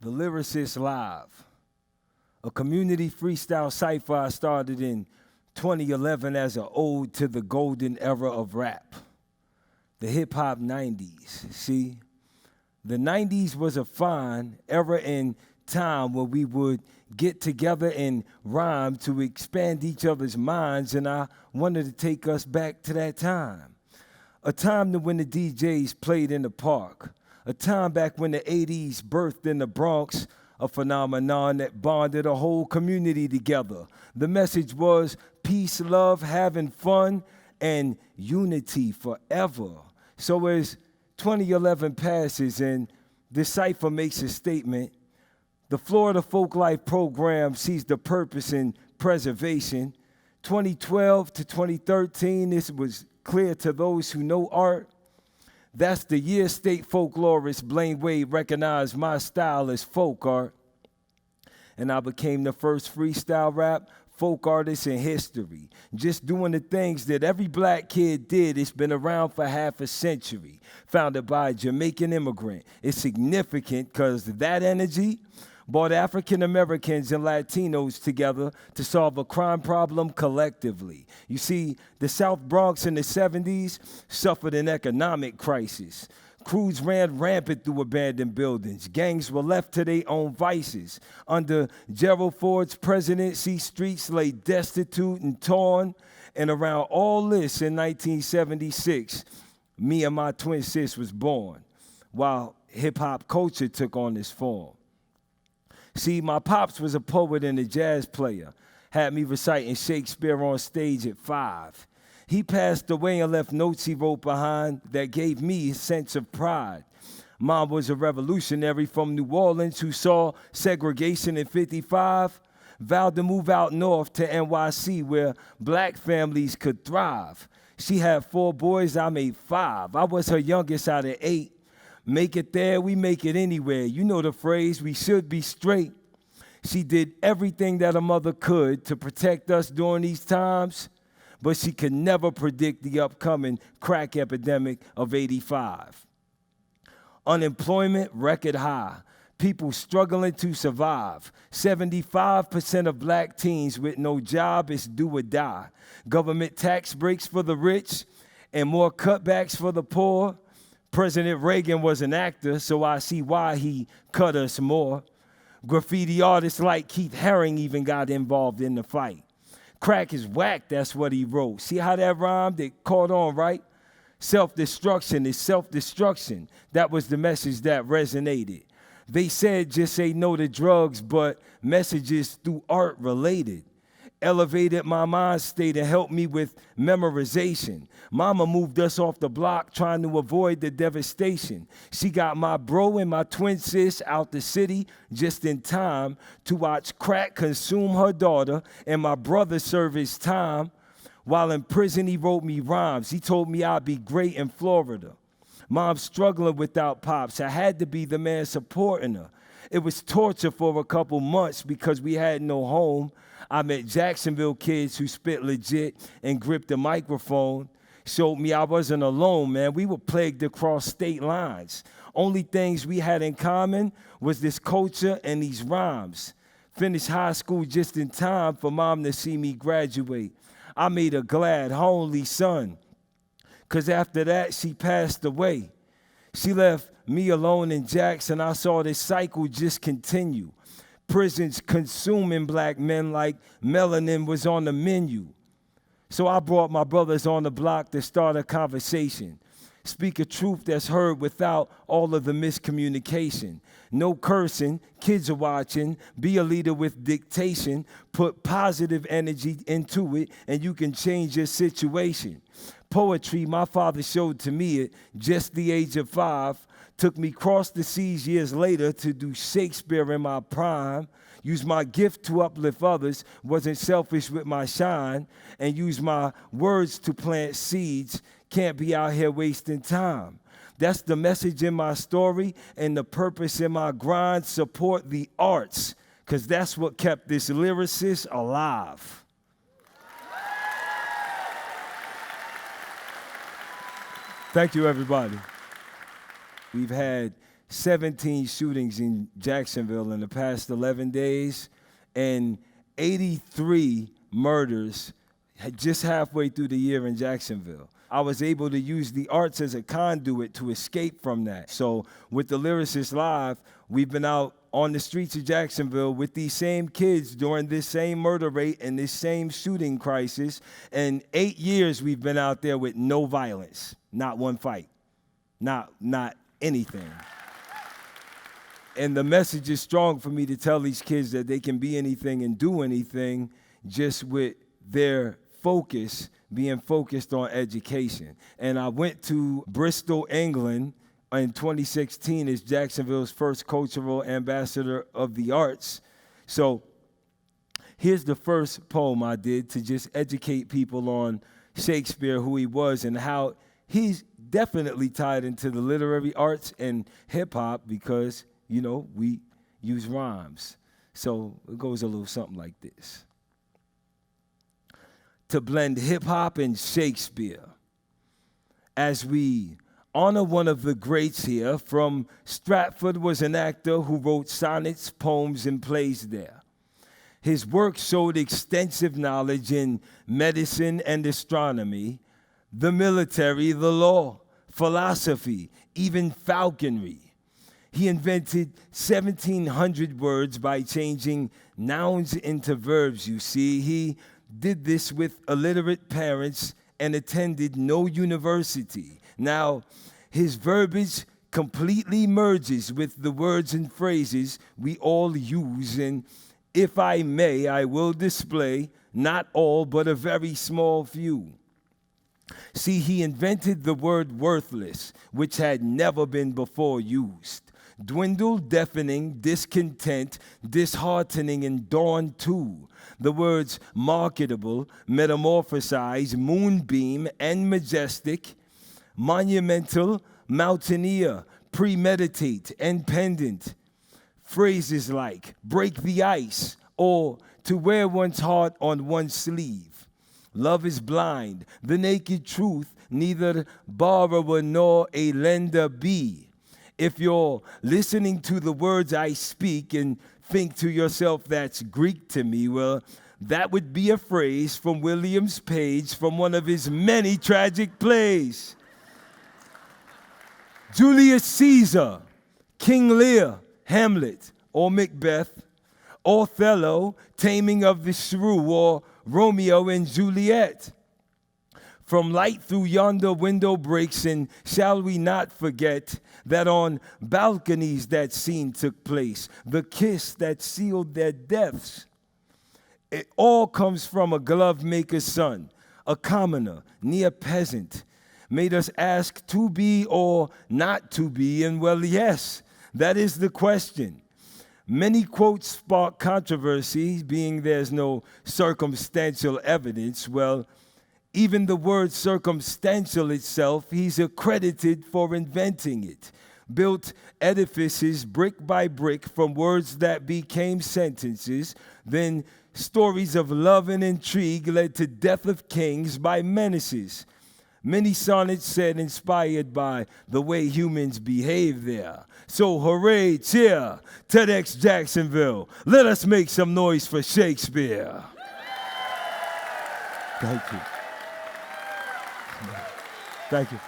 The Lyricist Live, a community freestyle cipher I started in 2011 as an ode to the golden era of rap, the hip-hop 90s. See, the 90s was a fine era in time where we would get together and rhyme to expand each other's minds, and I wanted to take us back to that time. A time when the DJs played in the park. A time back when the 80s birthed in the Bronx, a phenomenon that bonded a whole community together. The message was peace, love, having fun, and unity forever. So as 2011 passes and this cipher makes a statement, the Florida Folk Life program sees the purpose in preservation. 2012 to 2013, this was clear to those who know art. That's the year state folklorist Blaine Wade recognized my style as folk art. And I became the first freestyle rap folk artist in history. Just doing the things that every black kid did. It's been around for half a century. Founded by a Jamaican immigrant. It's significant because that energy brought African Americans and Latinos together to solve a crime problem collectively. You see, the South Bronx in the 70s suffered an economic crisis. Crews ran rampant through abandoned buildings. Gangs were left to their own vices. Under Gerald Ford's presidency, streets lay destitute and torn. And around all this in 1976, me and my twin sis was born, while hip-hop culture took on this form. See, my pops was a poet and a jazz player. Had me reciting Shakespeare on stage at 5. He passed away and left notes he wrote behind that gave me a sense of pride. Mom was a revolutionary from New Orleans who saw segregation in 55, vowed to move out north to NYC where black families could thrive. She had 4 boys, I made 5. I was her youngest out of 8. Make it there, we make it anywhere. You know the phrase, we should be straight. She did everything that a mother could to protect us during these times, but she could never predict the upcoming crack epidemic of '85. Unemployment record high. People struggling to survive. 75% of black teens with no job is do or die. Government tax breaks for the rich and more cutbacks for the poor. President Reagan was an actor, so I see why he cut us more. Graffiti artists like Keith Haring even got involved in the fight. Crack is whack, that's what he wrote. See how that rhymed? It caught on, right? Self-destruction is self-destruction. That was the message that resonated. They said just say no to drugs, but messages through art related. Elevated my mind state and helped me with memorization. Mama moved us off the block trying to avoid the devastation. She got my bro and my twin sis out the city just in time to watch crack consume her daughter and my brother serve his time. While in prison, he wrote me rhymes. He told me I'd be great in Florida. Mom's struggling without pops. I had to be the man supporting her. It was torture for a couple months because we had no home. I met Jacksonville kids who spit legit and gripped the microphone. Showed me I wasn't alone, man. We were plagued across state lines. Only things we had in common was this culture and these rhymes. Finished high school just in time for mom to see me graduate. I made her glad, her only son. 'Cause after that, she passed away. She left me alone in Jackson. I saw this cycle just continue. Prisons consuming black men like melanin was on the menu. So I brought my brothers on the block to start a conversation. Speak a truth that's heard without all of the miscommunication. No cursing, kids are watching, be a leader with dictation, put positive energy into it, and you can change your situation. Poetry, my father showed to me at just the age of 5, took me across the seas years later to do Shakespeare in my prime, used my gift to uplift others, wasn't selfish with my shine, and used my words to plant seeds, can't be out here wasting time. That's the message in my story and the purpose in my grind, support the arts, because that's what kept this lyricist alive. Thank you, everybody. We've had 17 shootings in Jacksonville in the past 11 days and 83 murders just halfway through the year in Jacksonville. I was able to use the arts as a conduit to escape from that. So with the Lyricist Live, we've been out on the streets of Jacksonville with these same kids during this same murder rate and this same shooting crisis. And 8 years we've been out there with no violence, not one fight, not anything. And the message is strong for me to tell these kids that they can be anything and do anything just with their focus being focused on education. And I went to Bristol, England in 2016 as Jacksonville's first cultural ambassador of the arts. So here's the first poem I did to just educate people on Shakespeare, who he was, and how he's definitely tied into the literary arts and hip hop because, you know, we use rhymes. So it goes a little something like this. To blend hip-hop and Shakespeare as we honor one of the greats here. From Stratford was an actor who wrote sonnets, poems, and plays there. His work showed extensive knowledge in medicine and astronomy, the military, the law, philosophy, even falconry. He invented 1,700 words by changing nouns into verbs, you see. He did this with illiterate parents and attended no university. Now, his verbiage completely merges with the words and phrases we all use, and if I may, I will display not all, but a very small few. See, he invented the word worthless, which had never been before used. Dwindle, deafening, discontent, disheartening, and dawn too. The words marketable, metamorphosize, moonbeam, and majestic, monumental, mountaineer, premeditate, and pendant. Phrases like break the ice or to wear one's heart on one's sleeve. Love is blind, the naked truth, neither borrower nor a lender be. If you're listening to the words I speak and think to yourself that's Greek to me, well, that would be a phrase from William's page from one of his many tragic plays. Julius Caesar, King Lear, Hamlet, or Macbeth, Othello, Taming of the Shrew, or Romeo and Juliet. From light through yonder window breaks, and shall we not forget that on balconies that scene took place, the kiss that sealed their deaths. It all comes from a glove maker's son, a commoner, near peasant, made us ask to be or not to be, and well, yes, that is the question. Many quotes spark controversy, being there's no circumstantial evidence. Well, even the word circumstantial itself, he's accredited for inventing it. Built edifices brick by brick from words that became sentences. Then stories of love and intrigue led to death of kings by menaces. Many sonnets said inspired by the way humans behave there. So hooray, cheer, TEDxJacksonville. Let us make some noise for Shakespeare. Thank you. Thank you.